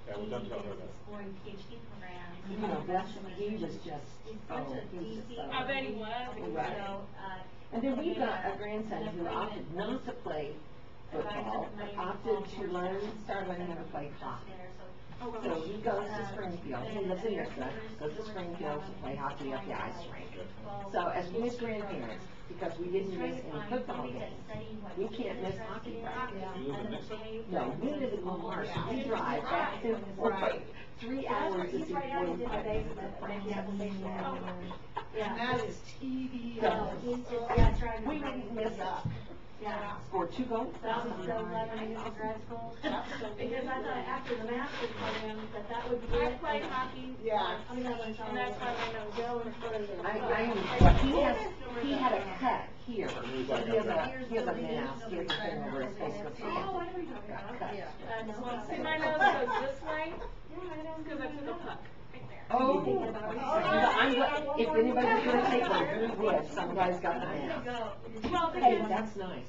Yeah, we've done something He like is that. exploring PhD programs. You know, that's, he was just, He's oh, such a he was DC. just so. I bet he was. Right. So, And then we've got a grandson who opted not to play football, but opted to start learning how to play hockey. So he goes to Springfield, he lives in Yorkshire, goes to Springfield to play hockey at the ice rink. So as we as grandparents, because we didn't miss any football games, we can't miss hockey practice. You live in Nixon? No, we live in Lamar, so we drive back and forth, 3 hours to see 45 minutes of practice. Yeah. That is TV. We wouldn't miss up. Yeah. Scored 2 goals. That was so glad when I got to grad school. Because I thought after the master's program that would be I it. played hockey. Yeah. I mean, And that's why I know Joe and He had a cut here. So he has a mask, he has a thing over his face. Oh, I know what you're talking about. Cut. See, my nose goes this way. Because I took a puck. Right there. Oh, if anybody's gonna take one, who would? Somebody's got the mask. Well, Hey, because that's nice.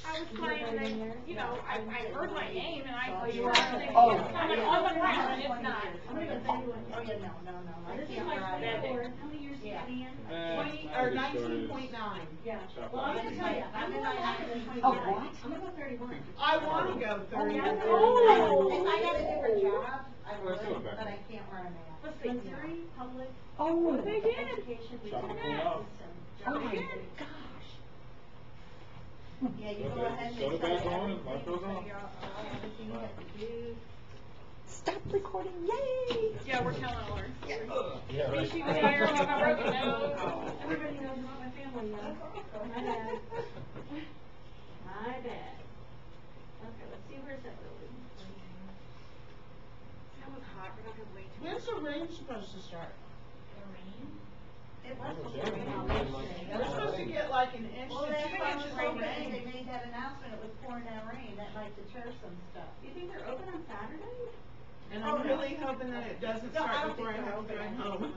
I was playing and then, you know, I heard my name and I was thinking, Oh. I'm like on the ground and it's not. I'm gonna go 31. Oh, yeah, no. This is my How many years did you have in? 20 or 19.9. Yeah. Well, I'm gonna tell you, I'm gonna go Oh, what? I'm gonna go 31. I want to go 30. Oh. If I had a different job, I Where's would, the back? but I can't wear a mask. What's the Missouri Public Oh, They did. Education Shop it System. out. Oh my Yeah, you go ahead and Go to study bed on, everything, life goes on. figure out everything you have to do. stop recording, yay! Yeah, we're telling all her. Yeah, right. She was there with my broken nose. Everybody knows about my family now. My bad. My bad. Okay, let's see, where's that building? That was hot. We're not gonna wait too When's the rain supposed to start? It was When was before that? we all went. We're supposed to get like an inch Well, to 2 everybody inches was of hoping, they rain. made that announcement, it was pouring down rain, that might deter some stuff. You think they're open on Saturday? And I'm really hoping that it doesn't No, I start don't before I think they're have to open. drive home.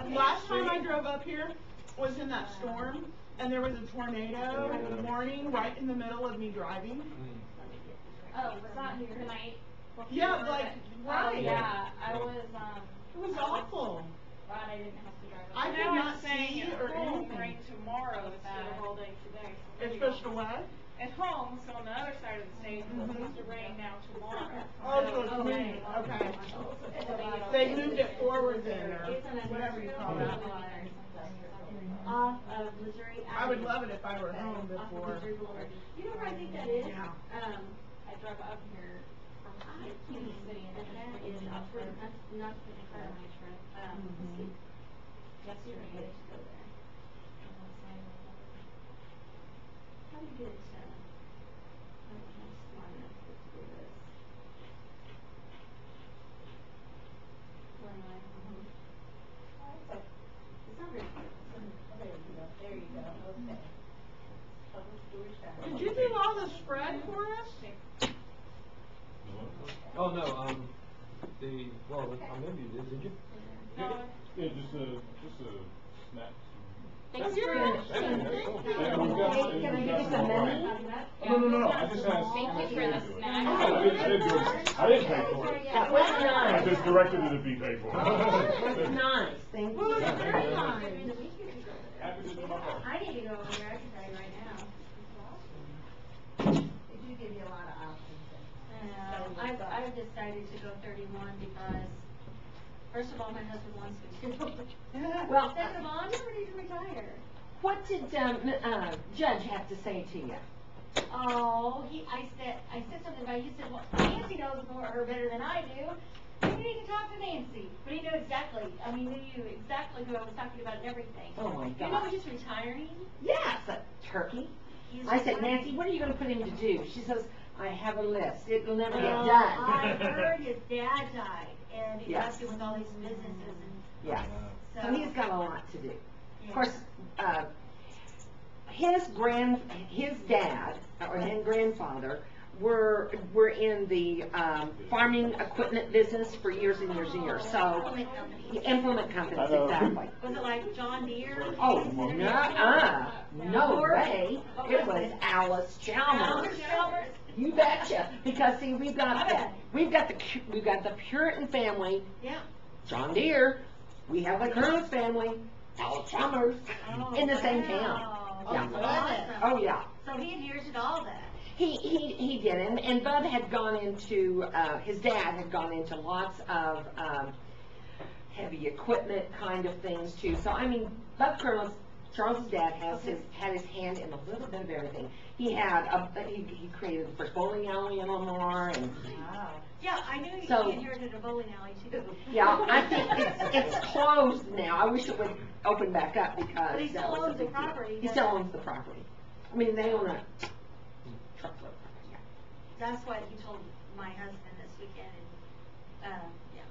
Okay. Last time I drove up here was in that storm, and there was a tornado warning right in the middle of me driving. Oh, it's not here tonight. Yeah, like, Oh, right. yeah, I was, It was awful. glad I didn't have to drive. I could Now not it's saying see at or home anything. rain tomorrow instead of all day today. So It's maybe supposed to what? At home, so on the other side of the state, it's supposed to rain now tomorrow. Oh, so it's moving, okay. They moved it forward then, or whatever you call that. Off of Missouri Avenue. I would love it if I were home Off of before. Missouri Boulevard. You know where I think that is? Yeah. I drove up here from Kansas City and And that is up for, that's not the car on my trip. Let's see. Yesterday, to go there. How do you get it to? I'm not smart enough to do this. Where am I? It's not very clear. There you go, okay. Public storage facility. Did you do all the spread for us? Oh, no, well, maybe you did you? No, Yeah, just a snack. thanks Yeah. for And we've got- Hey, can I give you some money? No, I just asked. Thank you for the snack. I didn't pay for it. That was I nice. just directed it to be paid for. That's nice, thank you. Well, that's very nice. Happy to do my part. I need to go over there, I can tell you right now. They do give you a lot of options. I've decided to go 31 because, first of all, my husband wants me to. Well, Second of all, I'm never need to retire. what did, Judge have to say to you? Oh, I said something about, you said, well, Nancy knows her better than I do. You need to talk to Nancy. But he knew exactly, he knew exactly who I was talking about and everything. Oh my You know God. he's retiring? Yes, a turkey. He's I said, retiring. Nancy, what are you gonna put him to do? She says, I have a list, it will never get Well, done. I heard his dad died, and he's Yes. active with all these businesses and. Yes, so So- he's got a lot to do. Yeah. Of course, his dad, or his grandfather, were in the, farming equipment business for years and years and years, so. Implement company. Implement companies, I know. exactly. Was it like John Deere? Oh, no way, it was Alice Chalmers. Chalmers. You betcha, because see, we've got, I bet. we've got the Puritan family, Yeah. John Deere, we have the Curtis family, Al Chalmers, in the same town. Wow. Yeah. Awesome. Oh, yeah. So he inherited all that. He did, and Bud had gone into, his dad had gone into lots of, heavy equipment kind of things too. So, I mean, Bud Curtis, Charles's dad had his hand in a little bit of everything. He had, he created the first bowling alley in Lamar, and, Wow. Yeah, I knew he So- inherited a bowling alley too. yeah, I think it's closed now. I wish it would open back up because But he that still was a owns the big deal. property, He doesn't still he? owns the property. I mean, they own a truckload, yeah. That's what he told my husband this weekend, and, yeah.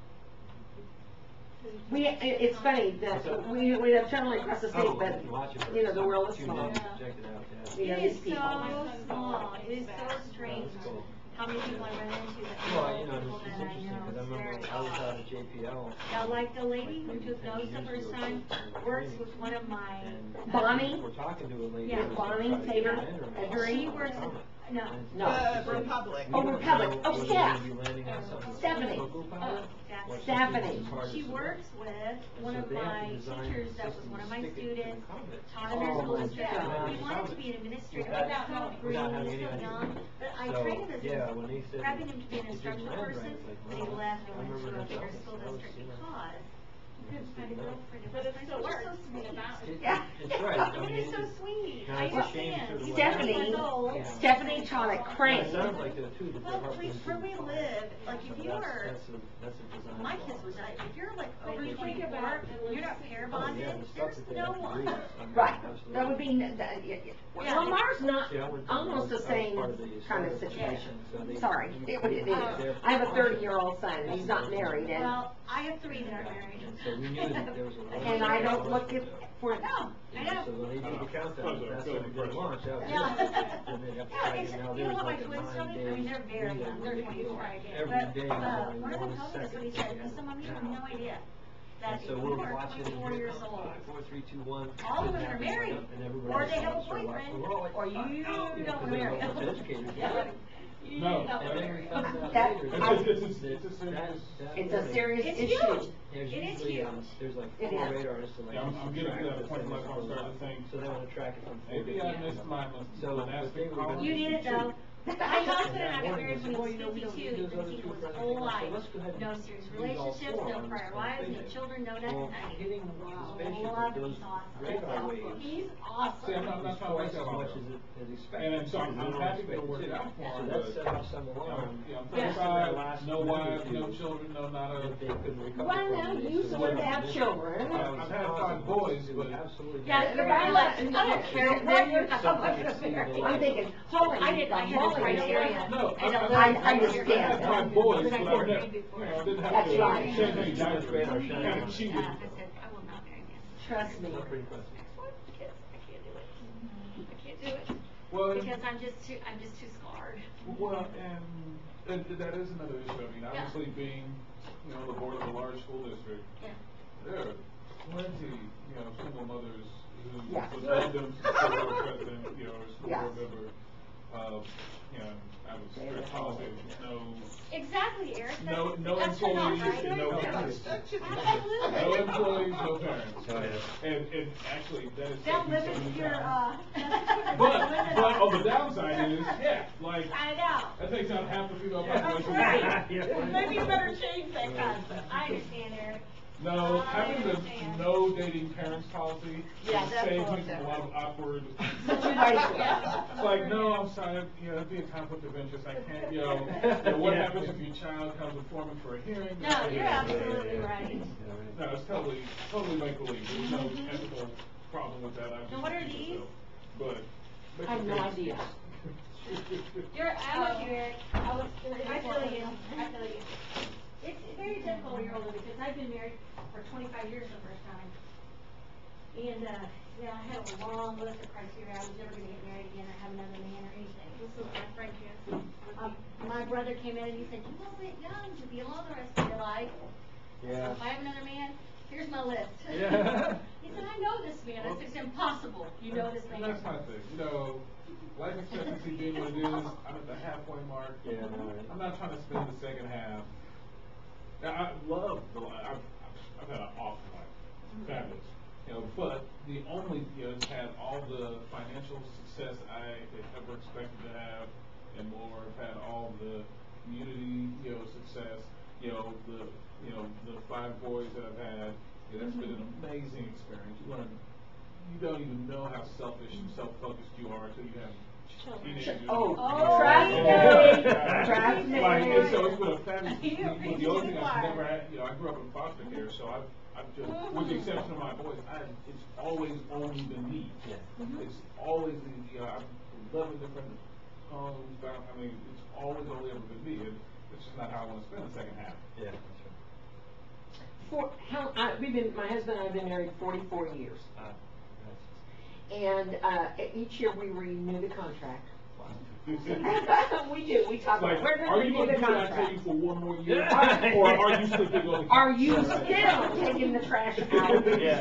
It's funny that we have generally across the state, Oh, but, you watch it for you know, the world is two small. minutes, check it out, yeah. We know It these is people. so small, it is so strange That's cool. how many people I run into that Well, you know know, people it's that I interesting, know, because I it's very remember I was out odd. at JPL. Yeah, like the lady who took notes of her son, works with one of my. And Bonnie? we're talking to a lady. Yeah, who was Bonnie trying to Tabor, get in or Edgery? She works comment. at, no. And No. she said, Republic. "We Oh, don't Republic. know Oh, whether Steph. we'll be landing on something Stephanie. local pilot Oh, or that's Stephanie. something as hard as She the works with one So of they have to my design teachers that was systems one of to my stick it to the students, comment. taught in Oh, their school my district. God. He wanted to be an administrator, Without he's so knowing- green, without having he's so any idea. young, but I So, trained him as yeah, when they said prepping him to be an it didn't instructional land right, person, it's like, but he wow. left I and went remember to a that bigger office, school that was, district you know, because he couldn't find a girlfriend. It But was it nice. still It was works. so sweet. Yeah. It's right, I It mean, is so sweet. now I it's a shame understand. through the He's way- 30 years old. Yeah. Stephanie taught at Yeah, Crane. it sounds like that too, that Well, they're please, helping where we people live, find- like, if so you that's- are, that's a design my flaw. kids was, if you're like over But you think 24, about it, you're not pair Oh, yeah, bonded, the stuff there's that they no have to one. read, I mean, Right, absolutely. that would be, Yeah. Lamar's not See, I went to- almost the I was same part of the kind of historic situation. so they- Sorry, it is. Yeah. I have a 30-year-old son, he's not married, and, Well, I have 3 that aren't married. And so we knew that there was a. and I don't look at, for, No, I know. So when they did the countdown, Those are that's good what we did impressions. launch, that was Yeah. it. And they'd have to Yeah, try it's, it. Now you know there's what my like a twins told me? I 9-day mean, they're very window young, where they're they can 24, go I guess. every But, day, one of them one told me this, what he second, said, he said, Mom, you have no idea that And if so you we're are watching. 24 years old, 4, 3, 2, 1. all of them are married, And everybody or else they have a starts to watch. boyfriend, We're all like, or you "Oh, don't because marry they're them. not much educated. Yeah. No. And then we found out That- later I- that It's a serious- that it's a morning, serious It's issue. huge. There's It is usually, huge. there's like It 4 is. radars to like. Yeah, I'm getting to that track point the where thing I'm starting to think, So they wanna track it from 4 maybe I missed my So, monastic but they were college. You did it though. My husband and I got Morning, married they when he said, "Well, was you know, we 52, don't he's use been those single his other whole two life. so let's go ahead and No serious use all relationships, 4 no on prior this wives, no conversation." children, no Well, nothing. hitting the spaceship Love with those he's awesome. radar waves. He's See, I'm awesome. not was trying to twice make as that much longer. as expected. And so I'm happy to work it out for So him, that but, set off some alarm. yeah, I'm Yeah. 35, no wife, no children, no nada. That they couldn't recover Well, from. now, And they you said, sort of "Well, have this- children. I've had 5 boys, but. Absolutely. Yeah, not." you're like, I don't care what you I'm thinking, holy, I did, I had a holy criteria. No, I don't I know. understand. I had 5 boys, but I never, That's didn't have That's to right. change any diapers. Radar Kind shine. of cheated. I said, I will not marry him. Trust me. Not pretty close. Because I can't do it. I can't do it. Well, Because I'm just too scarred. well, and that is another issue. I mean, obviously being, the board of a large school district, Yeah. there are plenty, single mothers who Yeah. would love them to school board president, or school Yeah. board member. I would strict policy, no Exactly, Eric. No That's your employees right? and no parents. Absolutely. No employees, no parents. Oh, yeah. And actually, that is That taking limits some your, time. But on the downside is, like, I know. that takes out half the female That's population. right. Maybe you better change that concept. I understand, Eric. No, I having the understand. no dating parents policy Yeah, that's saves all me from a lot of awkward. Yeah. It's like, no, I'm sorry, it'd be a conflict of interest, I can't, what Yeah. happens if your child comes before me for a hearing? No, you're absolutely right. No, it's totally make believe, there's no ethical problem with that, I just. So what are repeat these? myself. But. I have no idea. I'm with you, Eric. I feel you. It's very difficult when you're older because I've been married for 25 years the first time. And, I had a long list of criteria. I was never gonna get married again or have another man or anything. This is my friend here. My brother came in and he said, "You a little bit young to be alone the rest of your life." So Yeah. if I have another man, here's my list. Yeah. He said, I know this man. I said, it's impossible. You know this man. And that's my thing, you know, life expectancy being what it is, I'm at the halfway mark. Yeah, no, right. I'm not trying to spend the second half. Now, I love I've had an awesome life, fabulous. You know, but the only, you know, it's had all the financial success I could ever expected to have and more. I've had all the community, you know, success, you know, the 5 boys that I've had. Yeah, that's been an amazing experience. You don't even know how selfish and self-focused you are until you have teenagers. Oh, trust me. Trust me. Like, and so it's been a fabulous, You're the only thing I've preaching never had, you know, I grew up in foster care, so I've just, with the exception of my boys, it's always only been me. Yeah. It's always, you know, I've 11 different homes, I mean, it's always only ever been me, and it's just not how I want to spend the second half. Yeah, that's My husband and I have been married 44 years. right. And each year we renew the contract. Wow. We do, we talk Like, about, we're are gonna you renew the going to tell contract. you for one more year, or are you still going to? Are you still taking the trash out? Yeah.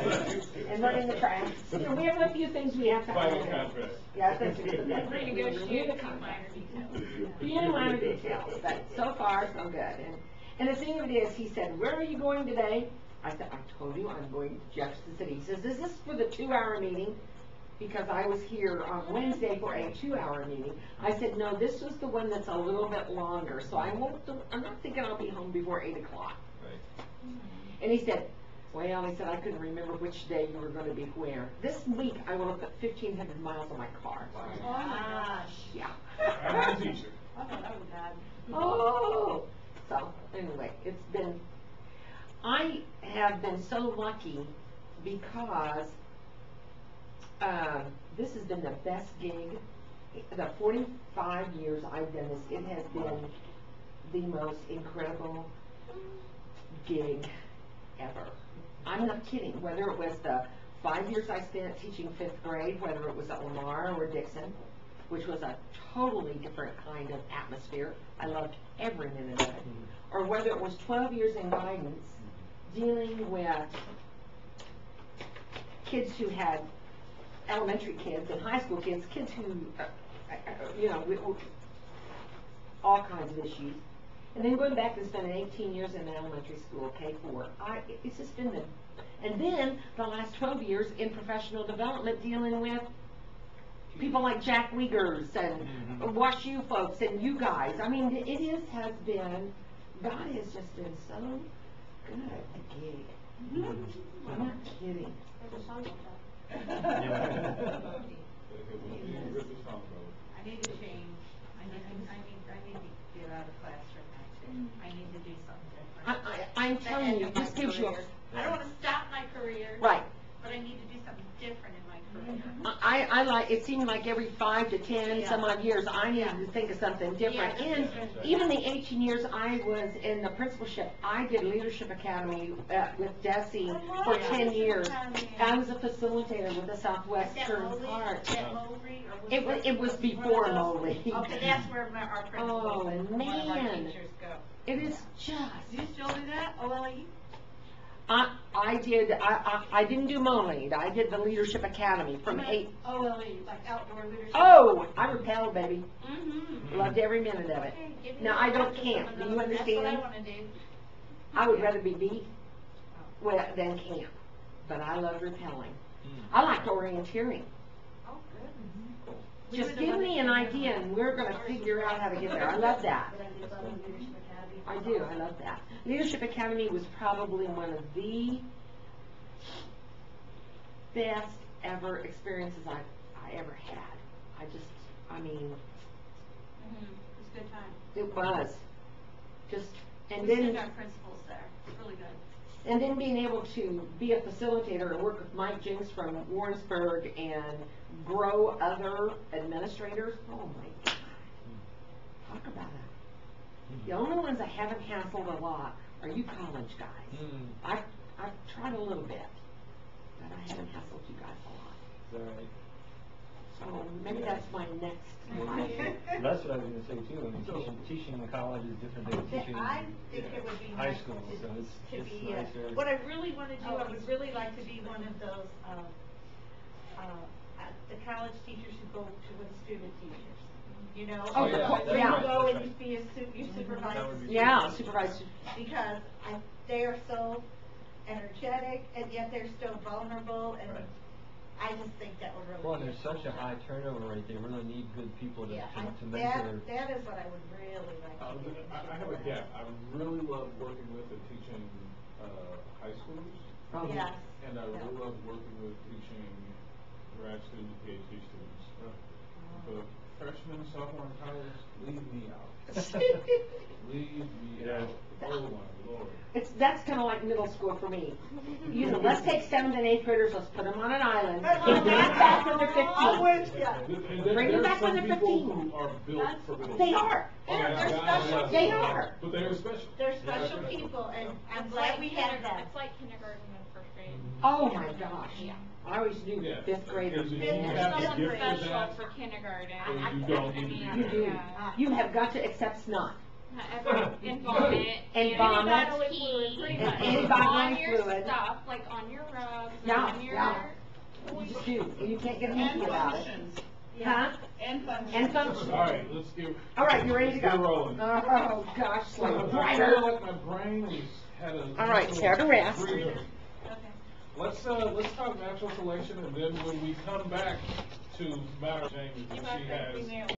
And running the trash? And we have a few things we have to. Final contract. Yeah, that's good. Renegotiate a few minor details. Few minor details, but so far, so good. And the thing of it is, he said, where are you going today? I said, I told you I'm going to Jefferson City. He says, is this for the 2-hour meeting? Because I was here on Wednesday for a 2-hour meeting. I said, no, this was the one that's a little bit longer, so I'm not thinking I'll be home before 8 o'clock. Right. And he said, well, he said, I couldn't remember which day you were going to be where. This week, I will have put 1,500 miles on my car. Oh my gosh. Yeah. I'm a teacher. I thought that was bad. Oh! So, anyway, I have been so lucky because this has been the best gig. The 45 years I've done this, it has been the most incredible gig ever. I'm not kidding. Whether it was the 5 years I spent teaching 5th grade, whether it was at Lamar or Dixon, which was a totally different kind of atmosphere. I loved every minute of it. Or whether it was 12 years in guidance, dealing with kids who had elementary kids and high school kids, kids who, all kinds of issues. And then going back and spending 18 years in elementary school, K-4, it's just been and then the last 12 years in professional development dealing with people like Jack Wiegers and Wash U folks and you guys. I mean, has been, God has just been so good at the gig. I'm not kidding. There's a song about that. I need to change. I need to get out of classroom acting. I need to do something different. I'm telling you, this gives you I don't want to stop my career. right. But I need to do something different in my career. I like, it seemed like every 5 to 10 some odd years, I needed to think of something different. Yeah. And even the 18 years I was in the principalship, I did Leadership Academy with Desi for 10 years. I was a facilitator with the Southwestern Heart. It was before Moly. Okay, that's where our principals Oh, and one of our man. teachers go. It is just. Do you still do that, OLE? I didn't do Moly. I did the Leadership Academy from 8. OLE, like outdoor leadership. Oh, I repelled, baby. Mm-hmm. Loved every minute of it. Okay, give me Now, a I don't practice camp. of Do those. you understand? That's what I want to do. I would rather be beat than camp, but I love repelling. I liked orienteering. Oh, good. Just give me an idea and we're going to figure out how to get there. I love that. But I did love the Leadership Academy. I do. I love that. Leadership Academy was probably one of the best ever experiences I ever had. It's a good time. It was. And We send then our principals there. It's really good. And then being able to be a facilitator and work with Mike Jinks from Warrensburg and grow other administrators, oh my God. Talk about it. The only ones I haven't hassled a lot are you college guys. I've tried a little bit, but I haven't hassled you guys a lot. Right. So maybe that's my next. That's what I was gonna say too, I mean, teaching in college is different than teaching I think it would be high nice school, so to it's be, nicer. what I really wanna do, I would really like to be one of those, the college teachers who go to with student teachers. You know, Oh, yeah, yeah, that's yeah. right, go that's and right. be a you supervise. That would be Yeah, supervised. Because they are so energetic, and yet they're still vulnerable, and Right. I just think that would really. Well, and be there's such a cool. high turnover rate, they really need good people to Yeah, mentor. that is what I would really like to do. I have a gap. I really love working with and teaching, high schoolers. Oh, Yes. And I really love working with teaching grad students, PhD students. But freshmen, sophomore in college, leave me out. Leave me out. Oh my Lord. That's kinda like middle school for me. You know, let's take 7th and 8th graders, let's put them on an island, and bring them back when they're 15. I'm with ya. Bring them back when they're There's some 15. people who are built for middle They school. are. Oh, They're my God, special yes. They are. But they are special. They're special people, and I'm It's glad like we have them. It's like kindergarten and first grade. Oh my gosh. Yeah. I always knew Yeah. 5th graders. If you didn't have have the Someone gift for special that, for kindergarten. then you don't need to be I You there. do. yeah. You have got to accept snot. And vomit. And vomit. Pee. And On any bodily your fluid. stuff, like on your rugs, Yeah, on your. yeah. You just do. You can't get And mean about it. functions, Huh? and functions. And functions. All right, let's get. All right, you ready to let's get go? rolling. Oh, gosh, like I brighter. feel like my brain has had a. All right, have a rest. breather. Let's talk natural selection, and then when we come back to Madam James, You she might think we has nailed